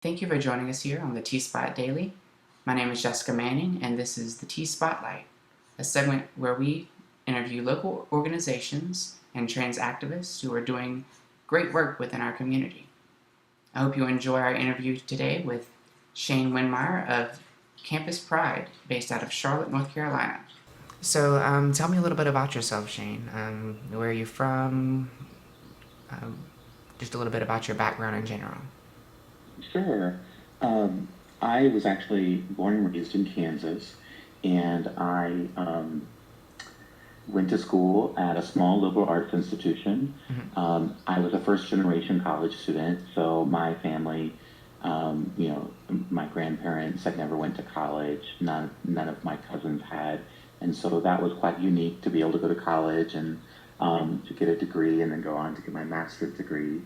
Thank you for joining us here on the TSpot Daily. My name is Jessica Manning, and this is the TSpotlight, a segment where we interview local organizations and trans activists who are doing great work within our community. I hope you enjoy our interview today with Shane Windmeyer of Campus Pride, based out of Charlotte, North Carolina. So, tell me a little bit about yourself, Shane. Where are you from? Just a little bit about your background in general. Sure. I was actually born and raised in Kansas, and I went to school at a small liberal arts institution. I was a first generation college student, so my family, my grandparents had never went to college. None of my cousins had, and so that was quite unique to be able to go to college and to get a degree and then go on to get my master's degree.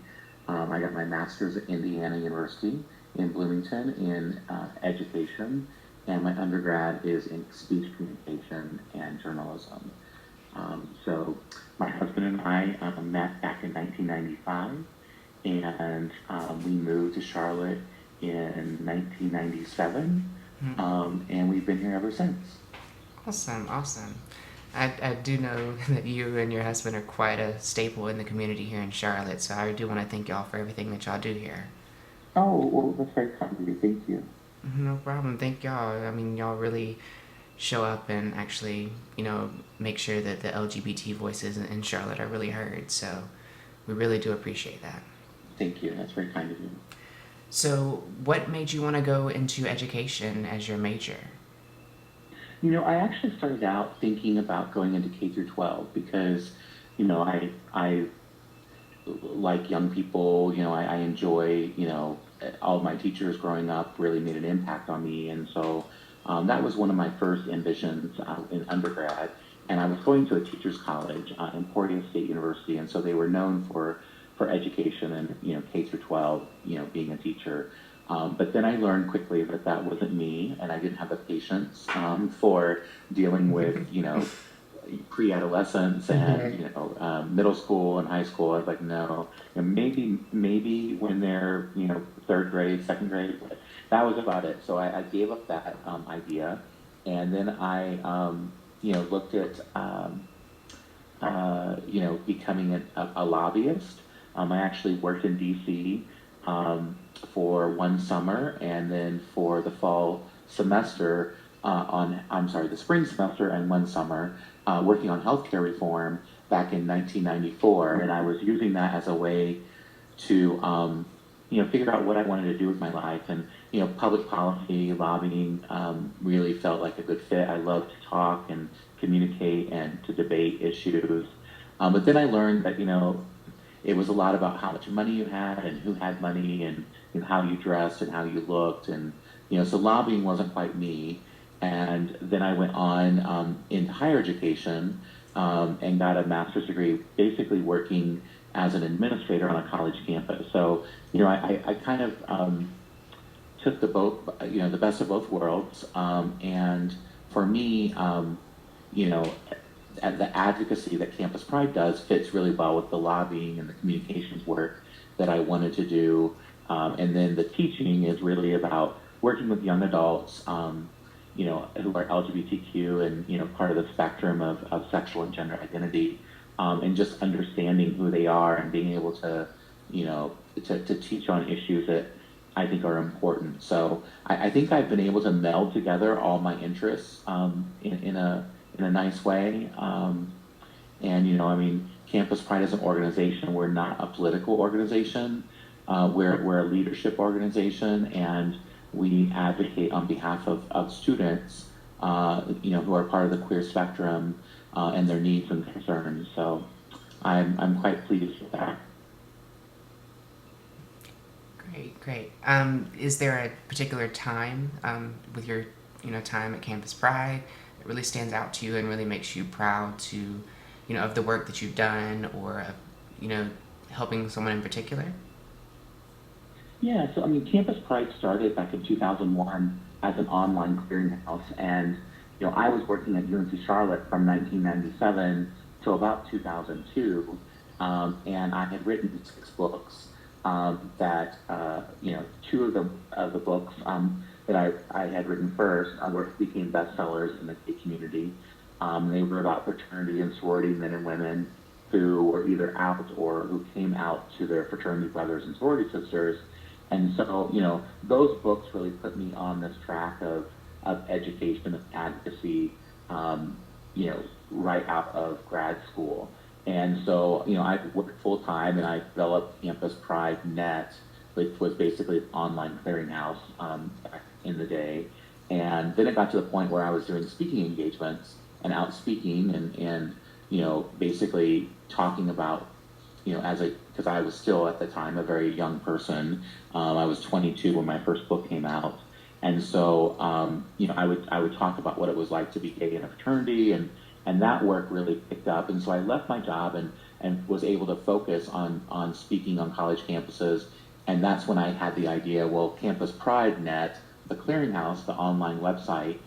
I got my master's at Indiana University in Bloomington in education, and my undergrad is in speech communication and journalism. So my husband and I met back in 1995, and we moved to Charlotte in 1997, and we've been here ever since. Awesome. I do know that you and your husband are quite a staple in the community here in Charlotte, so I do want to thank y'all for everything that y'all do here. Oh, well, that's very kind of you. Thank you. No problem. Thank y'all. I mean, y'all really show up and actually, make sure that the LGBT voices in Charlotte are really heard, so we really do appreciate that. Thank you. That's very kind of you. So, what made you want to go into education as your major? I actually started out thinking about going into K through 12 because, I like young people, I enjoy, all of my teachers growing up really made an impact on me. And so that was one of my first ambitions in undergrad. And I was going to a teacher's college in Portland State University. And so they were known for education and, K through 12, being a teacher. But then I learned quickly that that wasn't me, and I didn't have the patience for dealing with, pre-adolescence and middle school and high school. I was like, no, maybe when they're third grade, second grade, but that was about it. So I gave up that idea, and then I looked at becoming a lobbyist. I actually worked in D.C. For one summer, and then for the fall semester the spring semester and one summer, working on healthcare reform back in 1994. And I was using that as a way to, figure out what I wanted to do with my life. And, public policy, lobbying really felt like a good fit. I love to talk and communicate and to debate issues. But then I learned that, it was a lot about how much money you had and who had money and how you dressed and how you looked. And, so lobbying wasn't quite me. And then I went on into higher education and got a master's degree, basically working as an administrator on a college campus. So, I kind of took the best of both worlds. And for me, the advocacy that Campus Pride does fits really well with the lobbying and the communications work that I wanted to do. And then the teaching is really about working with young adults, who are LGBTQ and, part of the spectrum of sexual and gender identity, and just understanding who they are and being able to, to teach on issues that I think are important. So I think I've been able to meld together all my interests in a nice way. Campus Pride is an organization. We're not a political organization. We're a leadership organization, and we advocate on behalf of students, who are part of the queer spectrum and their needs and concerns. So I'm quite pleased with that. Great. Is there a particular time with your time at Campus Pride that really stands out to you and really makes you proud to of the work that you've done, or helping someone in particular? Yeah, so Campus Pride started back in 2001 as an online clearinghouse, and I was working at UNC Charlotte from 1997 to about 2002, and I had written 6 books that two of the books that I had written first became bestsellers in the gay community. They were about fraternity and sorority men and women who were either out or who came out to their fraternity brothers and sorority sisters. And so, those books really put me on this track of education and advocacy, right out of grad school. And so, I worked full time and I developed Campus Pride Net, which was basically an online clearinghouse back in the day. And then it got to the point where I was doing speaking engagements and out speaking and basically talking about, because I was still at the time a very young person. I was 22 when my first book came out. And so, I would talk about what it was like to be gay in a fraternity, and that work really picked up. And so I left my job and was able to focus on speaking on college campuses. And that's when I had the idea, well, Campus Pride Net, the clearinghouse, the online website,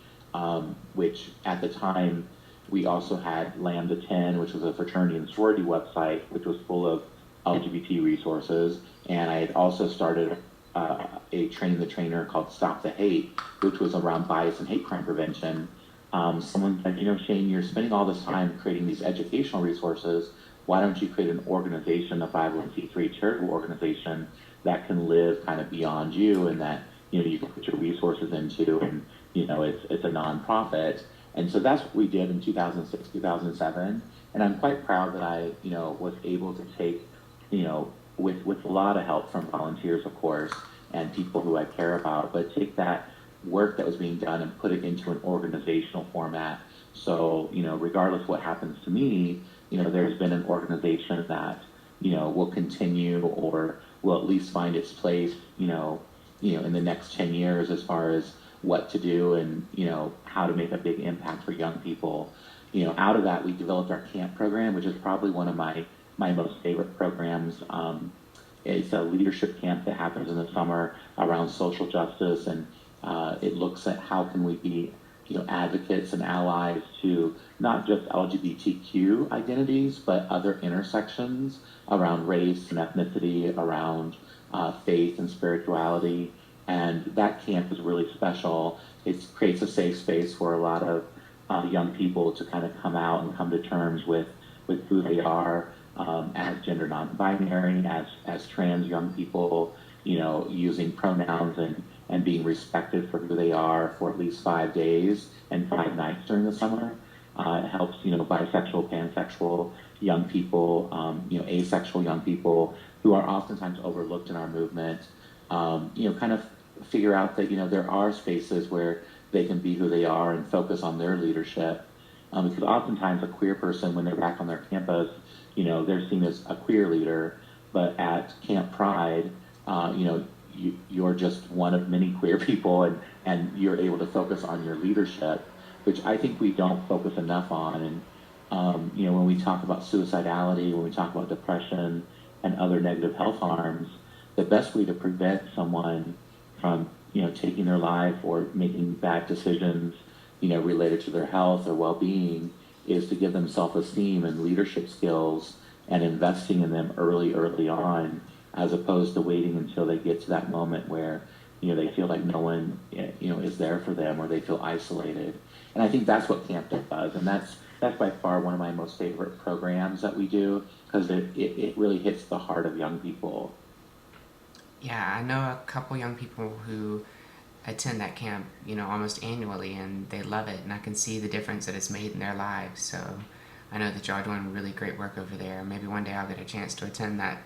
which at the time we also had Lambda 10, which was a fraternity and sorority website, which was full of LGBT resources. And I had also started a Train the Trainer called Stop the Hate, which was around bias and hate crime prevention. Someone said, Shane, you're spending all this time creating these educational resources. Why don't you create an organization, a 501c3 charitable organization that can live kind of beyond you, and that you can put your resources into, and it's a nonprofit. And so that's what we did in 2006, 2007. And I'm quite proud that I was able to take with a lot of help from volunteers, of course, and people who I care about, but take that work that was being done and put it into an organizational format. So, regardless of what happens to me, there's been an organization that, will continue or will at least find its place, in the next 10 years as far as what to do and, how to make a big impact for young people. Out of that, we developed our camp program, which is probably one of my most favorite programs. It's a leadership camp that happens in the summer around social justice, and it looks at how can we be, advocates and allies to not just LGBTQ identities, but other intersections around race and ethnicity, around faith and spirituality. And that camp is really special. It creates a safe space for a lot of young people to kind of come out and come to terms with who they are, as gender non-binary, as trans young people, using pronouns and being respected for who they are for at least 5 days and 5 nights during the summer. It helps, bisexual, pansexual young people, asexual young people who are oftentimes overlooked in our movement, kind of figure out that, there are spaces where they can be who they are and focus on their leadership. Because oftentimes a queer person, when they're back on their campus, they're seen as a queer leader, but at Camp Pride, you're just one of many queer people, and you're able to focus on your leadership, which I think we don't focus enough on. And, when we talk about suicidality, when we talk about depression and other negative health harms, the best way to prevent someone from, taking their life or making bad decisions, related to their health or well-being, is to give them self-esteem and leadership skills and investing in them early on, as opposed to waiting until they get to that moment where, they feel like no one, is there for them, or they feel isolated. And I think that's what Camp does. And that's by far one of my most favorite programs that we do, because it really hits the heart of young people. Yeah, I know a couple young people who attend that camp, almost annually, and they love it, and I can see the difference that it's made in their lives. So I know that y'all are doing really great work over there. Maybe one day I'll get a chance to attend that.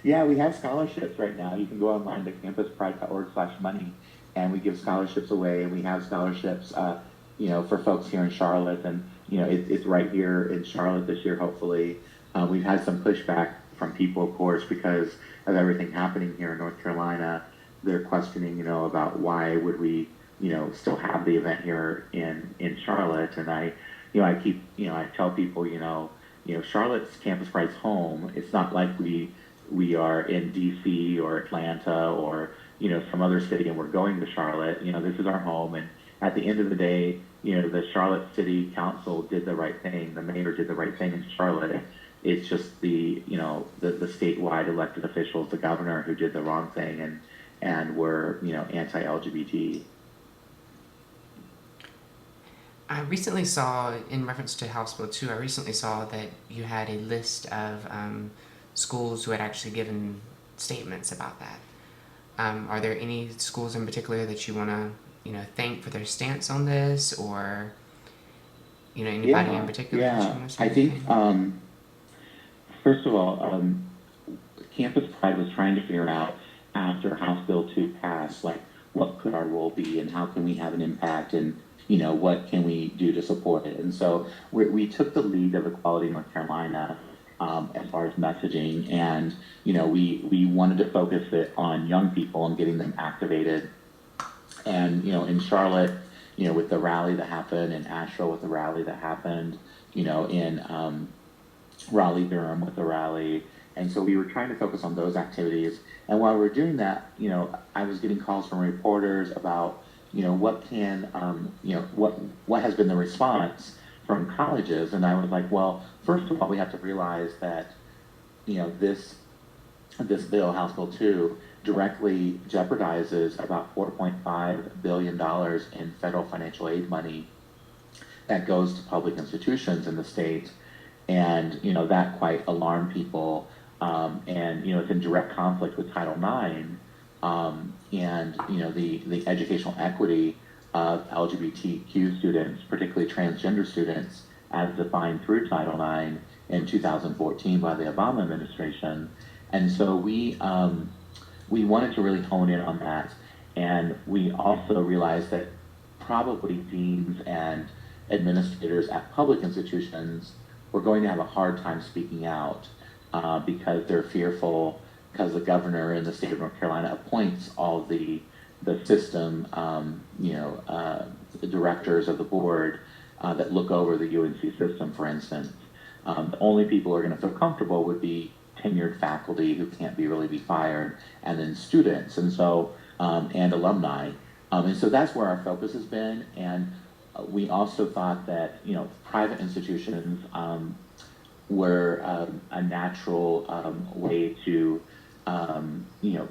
Yeah, we have scholarships right now. You can go online to campuspride.org/money, and we give scholarships away. And we have scholarships, for folks here in Charlotte, and it's right here in Charlotte this year. Hopefully, we've had some pushback from people, of course, because of everything happening here in North Carolina. They're questioning, about why would we, still have the event here in Charlotte. And I tell people, Charlotte's Campus Pride's home. It's not like we are in DC or Atlanta or, some other city and we're going to Charlotte. This is our home. And at the end of the day, the Charlotte City Council did the right thing. The mayor did the right thing in Charlotte. It's just the statewide elected officials, the governor, who did the wrong thing and were anti-LGBT. I recently saw, in reference to House Bill 2, I recently saw that you had a list of schools who had actually given statements about that. Are there any schools in particular that you want to, thank for their stance on this, or, anybody in Yeah, particular that you yeah. want to say I think anything? first of all, Campus Pride was trying to figure out after House Bill 2 passed, like what could our role be and how can we have an impact and what can we do to support it. And so we took the lead of Equality North Carolina as far as messaging, and we wanted to focus it on young people and getting them activated. And in Charlotte, with the rally that happened, in Asheville with the rally that happened, in Raleigh, Durham with the rally. And so we were trying to focus on those activities. And while we were doing that, I was getting calls from reporters about, what can, what has been the response from colleges. And I was like, well, first of all, we have to realize that, this bill, House Bill 2, directly jeopardizes about $4.5 billion in federal financial aid money that goes to public institutions in the state. And that quite alarmed people, and it's in direct conflict with Title IX, and the educational equity of LGBTQ students, particularly transgender students, as defined through Title IX in 2014 by the Obama administration. And so we wanted to really hone in on that, and we also realized that probably deans and administrators at public institutions were going to have a hard time speaking out because they're fearful, because the governor in the state of North Carolina appoints all the system, the directors of the board that look over the UNC system, for instance. The only people who are going to feel comfortable would be tenured faculty who can't really be fired, and then students, and so and alumni, and so that's where our focus has been. And we also thought that private institutions were a natural way to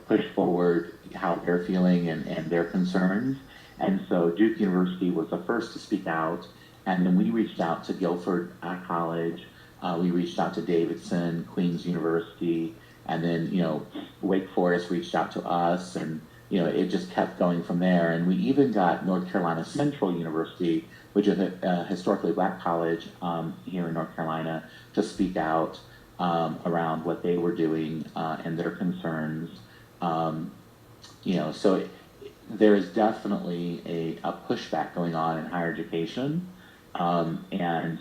push forward how they're feeling and their concerns. And so Duke University was the first to speak out, and then we reached out to Guilford College, we reached out to Davidson, Queen's University, and then Wake Forest reached out to us, and it just kept going from there. And we even got North Carolina Central University, which is a historically black college here in North Carolina, to speak out around what they were doing and their concerns. So there is definitely a pushback going on in higher education, and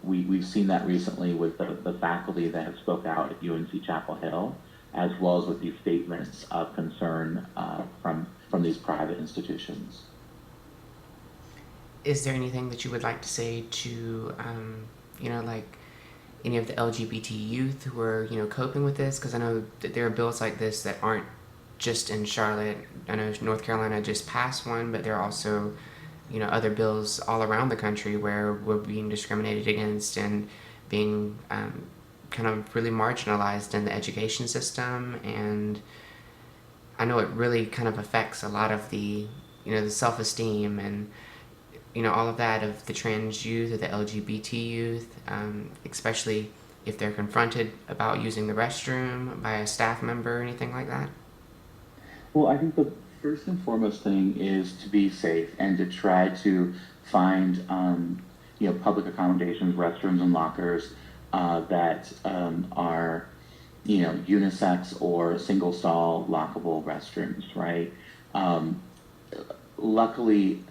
we've seen that recently with the faculty that have spoke out at UNC Chapel Hill, as well as with these statements of concern from these private institutions. Is there anything that you would like to say to, like any of the LGBT youth who are, coping with this? Because I know that there are bills like this that aren't just in Charlotte. I know North Carolina just passed one, but there are also, other bills all around the country where we're being discriminated against and being kind of really marginalized in the education system. And I know it really kind of affects a lot of the, the self-esteem and, all of that of the trans youth or the LGBT youth, especially if they're confronted about using the restroom by a staff member or anything like that? Well, I think the first and foremost thing is to be safe and to try to find, public accommodations, restrooms, and lockers that are, unisex or single stall lockable restrooms, right? Luckily,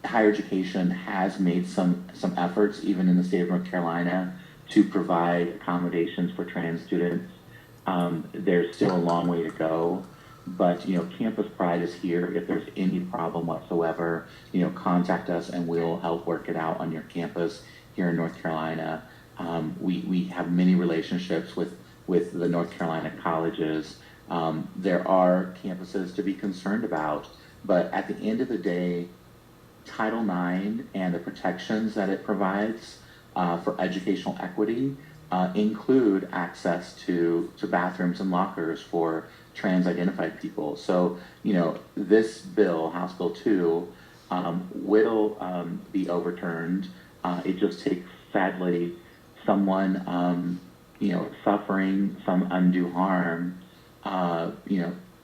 higher education has made some efforts, even in the state of North Carolina, to provide accommodations for trans students. There's still a long way to go, but Campus Pride is here. If there's any problem whatsoever, contact us and we'll help work it out on your campus here in North Carolina. We have many relationships with the North Carolina colleges. There are campuses to be concerned about, but at the end of the day, Title IX and the protections that it provides for educational equity include access to bathrooms and lockers for trans identified people. So, this bill, House Bill 2, will be overturned. It just takes, sadly, someone, suffering some undue harm,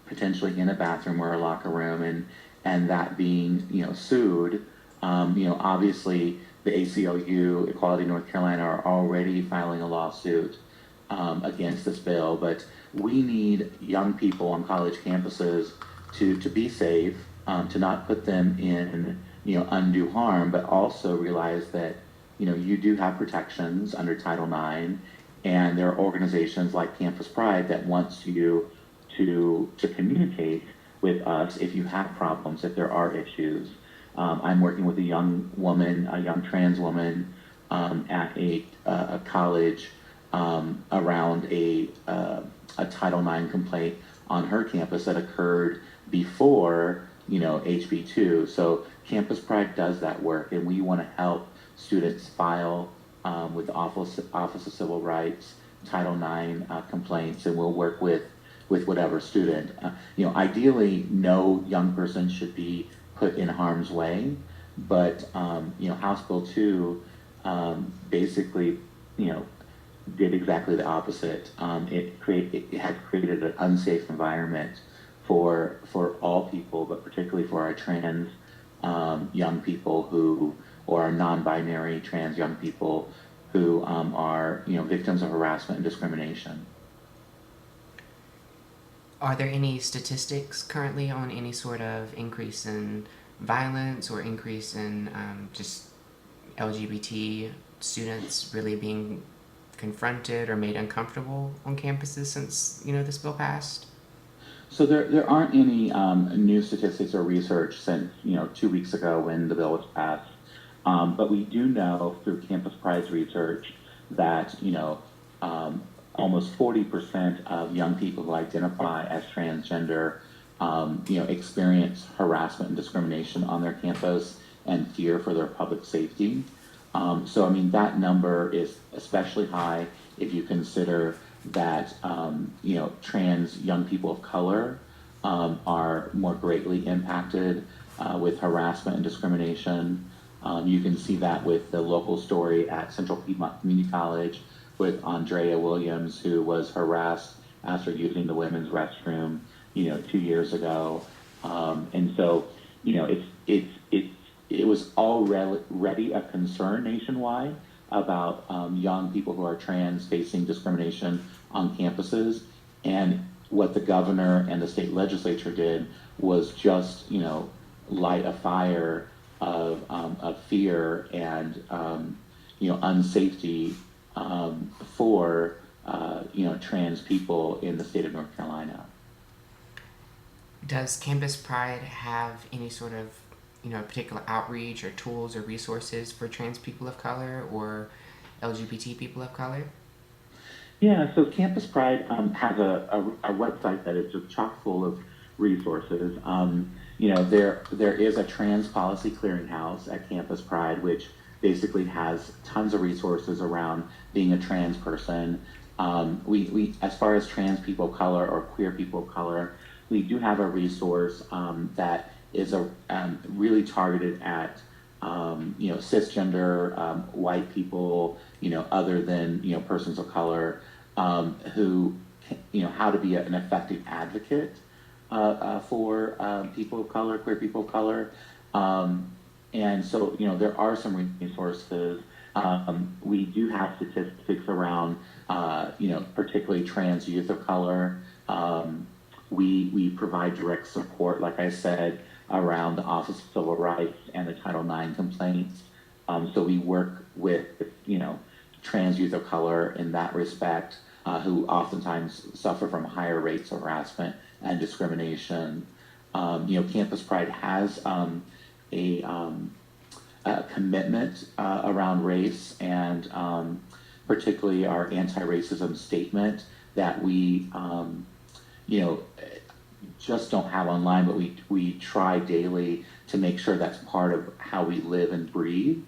potentially in a bathroom or a locker room, and that being, sued. Obviously, the ACLU, Equality North Carolina, are already filing a lawsuit against this bill, but we need young people on college campuses to be safe, to not put them in, undue harm, but also realize that, you do have protections under Title IX, and there are organizations like Campus Pride that wants you to communicate with us if you have problems, if there are issues. I'm working with a young woman, a young trans woman, at a college around a Title IX complaint on her campus that occurred before HB2. So Campus Pride does that work, and we want to help students file with the Office of Civil Rights Title IX complaints, and we'll work with whatever student. Ideally, no young person should be put in harm's way, but House Bill 2 basically did exactly the opposite. It has created an unsafe environment for all people, but particularly for our trans young people or our non-binary trans young people who are victims of harassment and discrimination. Are there any statistics currently on any sort of increase in violence or increase in just LGBT students really being confronted or made uncomfortable on campuses since this bill passed? So there aren't any new statistics or research since 2 weeks ago when the bill was passed, but we do know through Campus Pride's research that almost 40% of young people who identify as transgender, experience harassment and discrimination on their campus and fear for their public safety. So, I mean, that number is especially high if you consider that, trans young people of color are more greatly impacted with harassment and discrimination. You can see that with the local story at Central Piedmont Community College with Andrea Williams, who was harassed after using the women's restroom, 2 years ago. And so, it was already a concern nationwide about young people who are trans facing discrimination on campuses. And what the governor and the state legislature did was just, light a fire of fear and, unsafety for trans people in the state of North Carolina. Does Campus Pride have any sort of particular outreach or tools or resources for trans people of color or LGBT people of color? Yeah, so Campus Pride has a website that is just chock full of resources. There is a trans policy clearinghouse at Campus Pride, which basically has tons of resources around being a trans person. We as far as trans people of color or queer people of color, we do have a resource that is really targeted at cisgender white people, other than persons of color, who how to be an effective advocate for people of color, queer people of color. And so, there are some resources. We do have statistics around, particularly trans youth of color. We provide direct support, like I said, around the Office of Civil Rights and the Title IX complaints. So we work with, trans youth of color in that respect, who oftentimes suffer from higher rates of harassment and discrimination. Campus Pride has a commitment around race, and particularly our anti-racism statement that we, just don't have online, but we try daily to make sure that's part of how we live and breathe.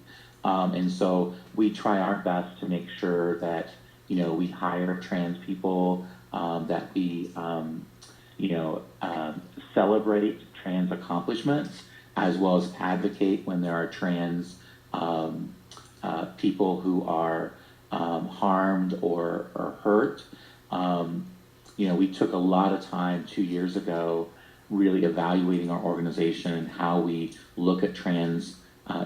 And so we try our best to make sure that, we hire trans people, that we, celebrate trans accomplishments, as well as advocate when there are trans um, people who are harmed or hurt. Um, we took a lot of time 2 years ago really evaluating our organization and how we look at trans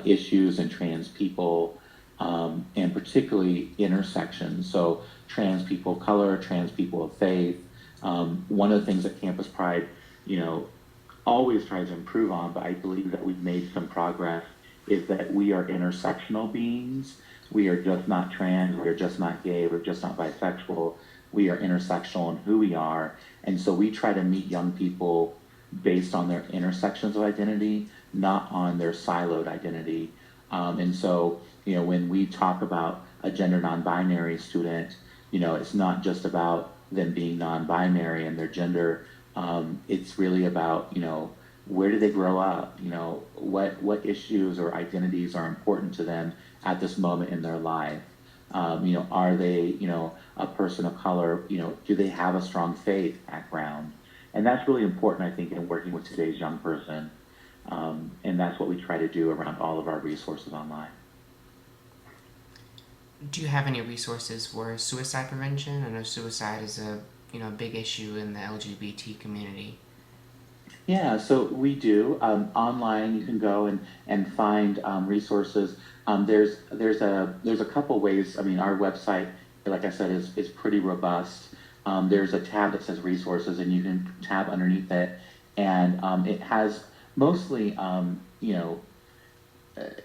issues and trans people, and particularly intersections. So, trans people of color, trans people of faith. One of the things that Campus Pride, you know, always tries to improve on, but I believe that we've made some progress, is that we are intersectional beings. We are just not trans, we are just not gay, we're just not bisexual. We are intersectional in who we are. And so we try to meet young people based on their intersections of identity, not on their siloed identity. And so, when we talk about a gender non-binary student, it's not just about them being non-binary and their gender. It's really about, where do they grow up? What issues or identities are important to them at this moment in their life? Are they, a person of color? Do they have a strong faith background? And that's really important, I think, in working with today's young person. And that's what we try to do around all of our resources online. Do you have any resources for suicide prevention? I know suicide is a big issue in the LGBT community. Yeah, so we do. Online, you can go and find resources. There's a couple ways. I mean, our website, like I said, is pretty robust. There's a tab that says resources, and you can tab underneath it, and it has mostly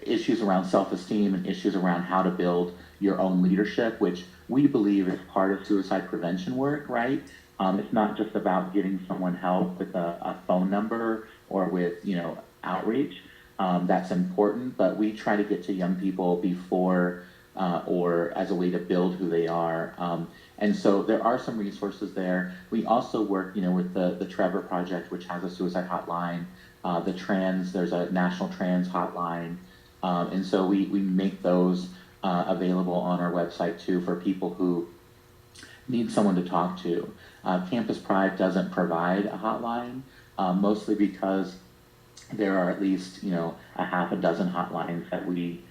issues around self-esteem and issues around how to build your own leadership, which we believe is part of suicide prevention work, right? It's not just about getting someone help with a phone number or with, outreach. That's important, but we try to get to young people before or as a way to build who they are. And so there are some resources there. We also work, with the Trevor Project, which has a suicide hotline. There's a national trans hotline. And so we make those available on our website too for people who need someone to talk to. Campus Pride doesn't provide a hotline, mostly because there are at least, a half a dozen hotlines that we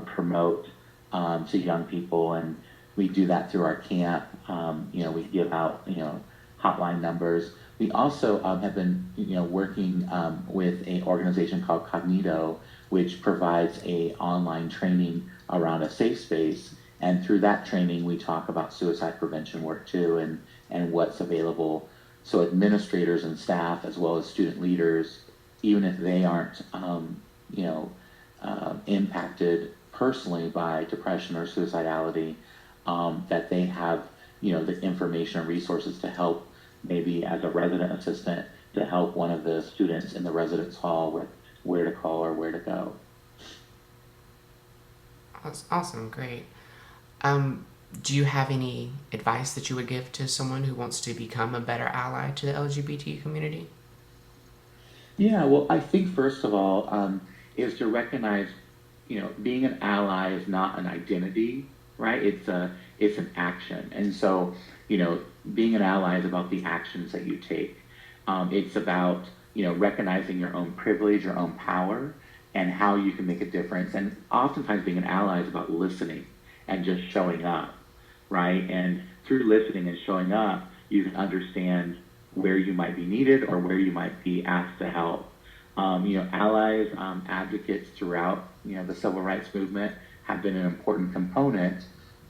promote to young people, and we do that through our camp. We give out, hotline numbers. We also have been, working with an organization called Cognito, which provides a online training around a safe space. And through that training, we talk about suicide prevention work too, and what's available. So administrators and staff, as well as student leaders, even if they aren't, impacted personally by depression or suicidality, that they have, the information and resources to help, maybe as a resident assistant, to help one of the students in the residence hall with where to call or where to go. That's awesome, great. Do you have any advice that you would give to someone who wants to become a better ally to the LGBT community? Yeah, well, I think first of all, is to recognize, being an ally is not an identity, right? It's an action, and so, being an ally is about the actions that you take. It's about, recognizing your own privilege, your own power, and how you can make a difference. And oftentimes, being an ally is about listening and just showing up, right? And through listening and showing up, you can understand where you might be needed or where you might be asked to help. Allies, advocates throughout, the civil rights movement have been an important component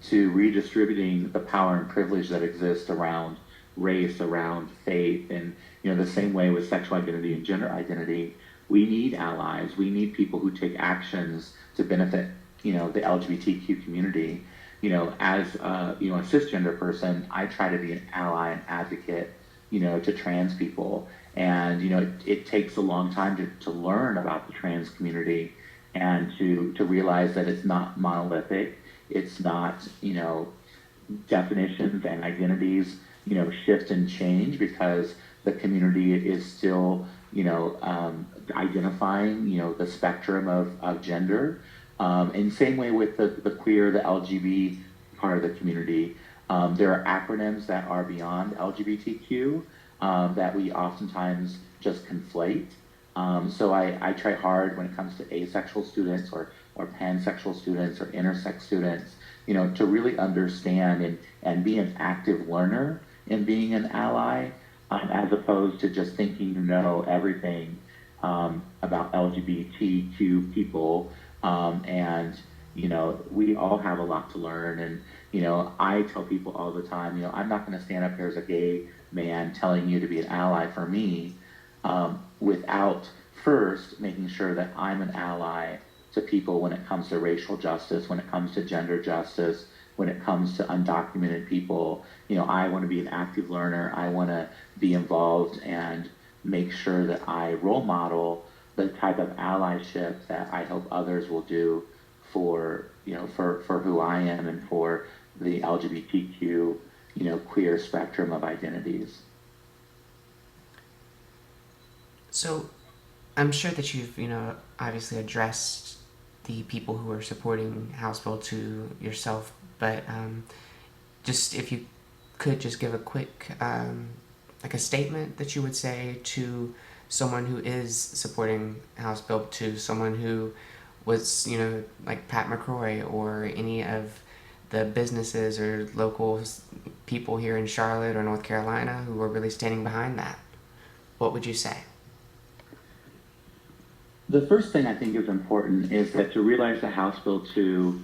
to redistributing the power and privilege that exists around race, around faith, and, the same way with sexual identity and gender identity, we need allies. We need people who take actions to benefit, the LGBTQ community. As a cisgender person, I try to be an ally and advocate, to trans people. And, it takes a long time to learn about the trans community and to realize that it's not monolithic. It's not, definitions and identities, shift and change because the community is still, identifying, the spectrum of gender. And same way with the queer, the LGBT part of the community. There are acronyms that are beyond LGBTQ that we oftentimes just conflate. So I try hard when it comes to asexual students or pansexual students or intersex students, to really understand and be an active learner in being an ally, as opposed to just thinking you know everything about LGBTQ people. And we all have a lot to learn. And I tell people all the time, I'm not going to stand up here as a gay man telling you to be an ally for me, without first making sure that I'm an ally to people when it comes to racial justice, when it comes to gender justice, when it comes to undocumented people. I want to be an active learner. I want to be involved and make sure that I role model the type of allyship that I hope others will do for for who I am and for the LGBTQ queer spectrum of identities. So I'm sure that you've, obviously addressed the people who are supporting House Bill 2 yourself, but just if you could just give a quick, like a statement that you would say to someone who is supporting House Bill 2, someone who was, like Pat McCrory or any of the businesses or local people here in Charlotte or North Carolina who are really standing behind that, what would you say? The first thing I think is important is that to realize that House Bill 2,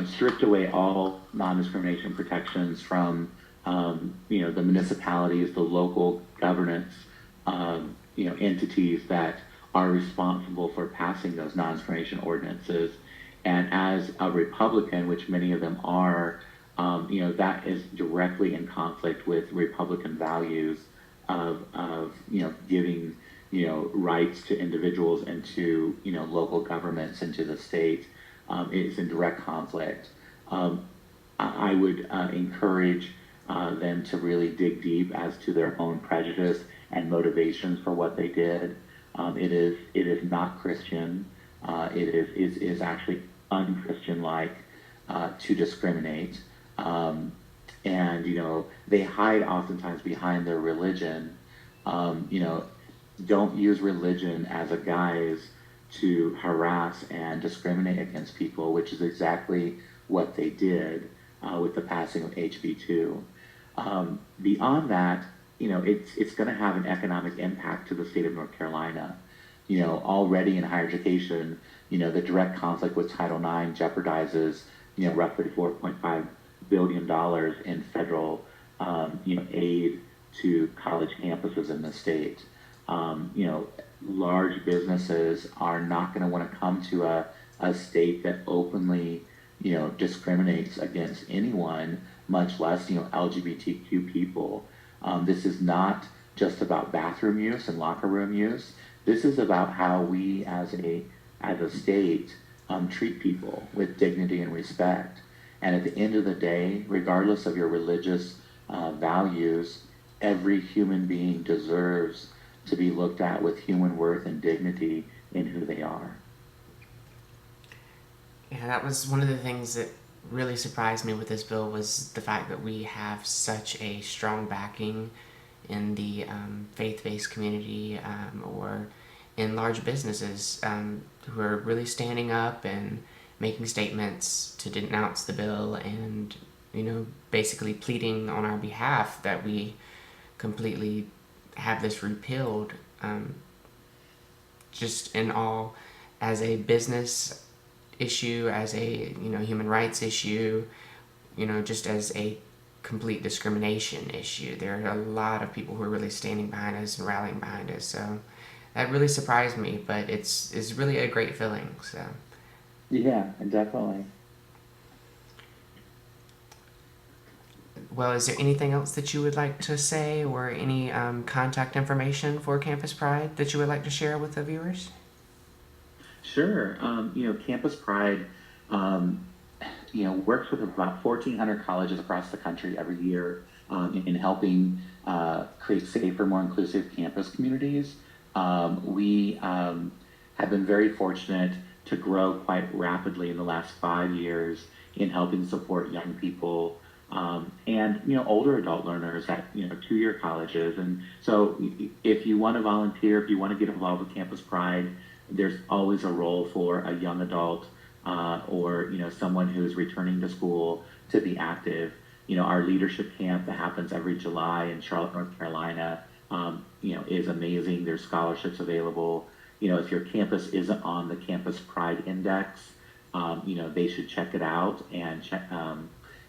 stripped away all non-discrimination protections from, the municipalities, the local governance, entities that are responsible for passing those non-discrimination ordinances. And as a Republican, which many of them are, that is directly in conflict with Republican values of giving rights to individuals and to local governments and to the state. It's in direct conflict. I would encourage them to really dig deep as to their own prejudice and motivations for what they did. It is not Christian. It is actually unchristian like to discriminate. And they hide oftentimes behind their religion. Don't use religion as a guise to harass and discriminate against people, which is exactly what they did with the passing of HB2. Beyond that, it's going to have an economic impact to the state of North Carolina. Already in higher education, the direct conflict with Title IX jeopardizes, roughly $4.5 billion in federal, aid to college campuses in the state. Large businesses are not going to want to come to a state that openly, discriminates against anyone, much less, LGBTQ people. This is not just about bathroom use and locker room use. This is about how we as a state treat people with dignity and respect. And at the end of the day, regardless of your religious values, every human being deserves to be looked at with human worth and dignity in who they are. Yeah, that was one of the things that really surprised me with this bill was the fact that we have such a strong backing in the faith-based community or in large businesses who are really standing up and making statements to denounce the bill and basically pleading on our behalf that we completely have this repealed, just in all as a business issue, as a human rights issue, just as a complete discrimination issue. There are a lot of people who are really standing behind us and rallying behind us. So that really surprised me, but it's really a great feeling. So Yeah, definitely. well, is there anything else that you would like to say or any contact information for Campus Pride that you would like to share with the viewers? Sure. Campus Pride, works with about 1,400 colleges across the country every year in helping create safer, more inclusive campus communities. We have been very fortunate to grow quite rapidly in the last 5 years in helping support young people and older adult learners at 2-year colleges. And so if you want to volunteer, if you want to get involved with Campus Pride, there's always a role for a young adult or someone who's returning to school to be active. Our leadership camp that happens every July in Charlotte, North Carolina, is amazing. There's scholarships available. If your campus isn't on the Campus Pride Index, they should check it out and check,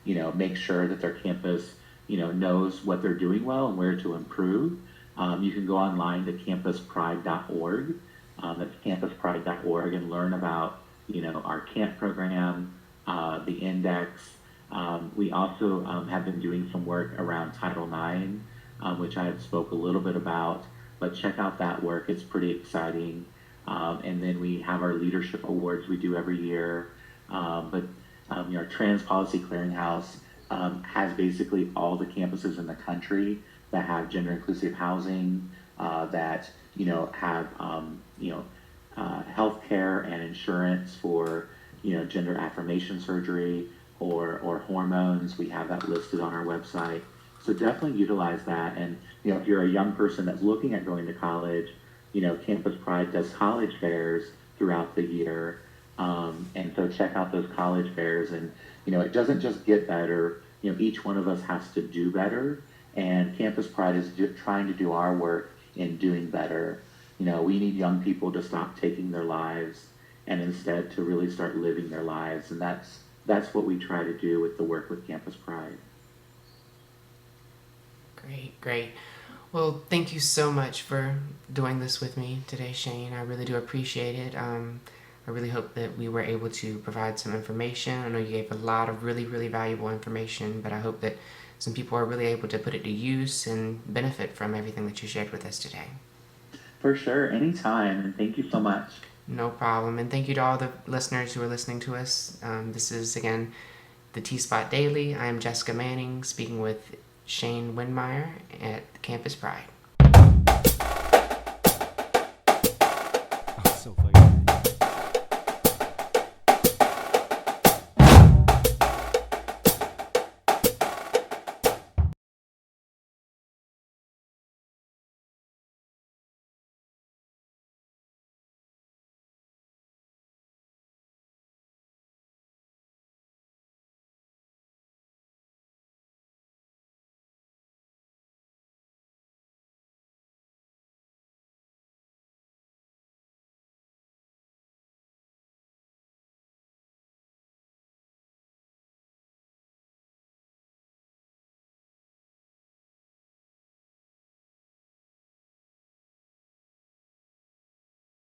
make sure that their campus, knows what they're doing well and where to improve. You can go online to campuspride.org. That's campuspride.org and learn about, our camp program, the index. We also have been doing some work around Title IX, which I spoke a little bit about, but check out that work. It's pretty exciting. And then we have our leadership awards we do every year. Our Trans Policy Clearinghouse has basically all the campuses in the country that have gender inclusive housing, that have health care and insurance for gender affirmation surgery or hormones. We have that listed on our website. So definitely utilize that. And if you're a young person that's looking at going to college, Campus Pride does college fairs throughout the year. And so check out those college fairs. And it doesn't just get better. Each one of us has to do better. And Campus Pride is trying to do our work in doing better. We need young people to stop taking their lives and instead to really start living their lives. And that's what we try to do with the work with Campus Pride. Great. Well, thank you so much for doing this with me today, Shane. I really do appreciate it. I really hope that we were able to provide some information. I know you gave a lot of really, really valuable information, but I hope that some people are really able to put it to use and benefit from everything that you shared with us today. For sure, anytime, and thank you so much. No problem, and thank you to all the listeners who are listening to us. This is, again, the TSpot Daily. I am Jessica Manning, speaking with Shane Windmeyer at Campus Pride.